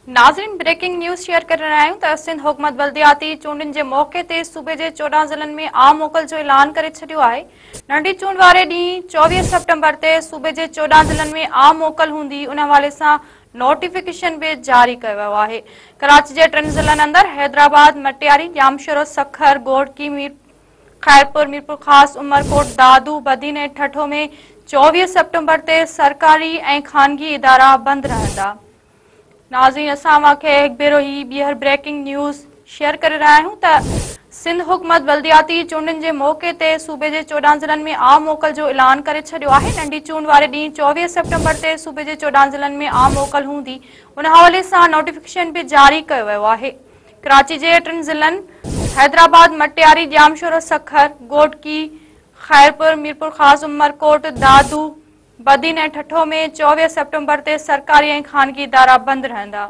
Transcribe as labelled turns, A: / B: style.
A: नाज़रीन, breaking news share कर रहे आहियूं त सिंध हुकूमत बल्दियाती चूंडनि जे मौक़े ते सूबे जे 14 ज़िलनि में आम मोकल जो ऐलान करे छॾियो आहे। नंढी चूंड वारे ॾींहुं 24 सितंबर ते सूबे जे 14 ज़िलनि में आम मोकल हूंदी, उन हवाले सां नोटिफिकेशन बि जारी कयो वियो आहे। कराची जे 3 ज़िलनि अंदरि हैदराबाद, मटियारी, जामशोरो, सखर, गोड़की, खैरपुर, मीरपुर ख़ास, उमरकोट, दादू, बदीन ऐं ठठो में 24 सितंबर ते सरकारी ऐं ख़ानगी इदारा बंदि रहंदा। नाज़रीन, असां वाखे हिकु भेरो ही ॿीहर ब्रेकिंग न्यूज़ शेयर करे रहिया आहियूं त सिंध हुकूमत बल्दियाती चूंडनि जे मौक़े ते सूबे जे 14 ज़िलनि में आम मोकल जो ऐलान करे छॾियो आहे। नंढी चूंड वारे ॾींहुं 24 सितंबर ते सूबे जे 14 ज़िलनि में आम मोकल हूंदी, उन हवाले सां नोटिफिकेशन बि जारी कयो वियो आहे। कराची जे 3 ज़िलनि हैदराबाद, मटियारी, जामशोरो, सखर, गोड़की, खैरपुर, मीरपुर ख़ास, उमरकोट, दादू, बदीन ऐं ठठो में 24 सितंबर ते सरकारी ऐं ख़ानगी इदारा बंदि रहंदा।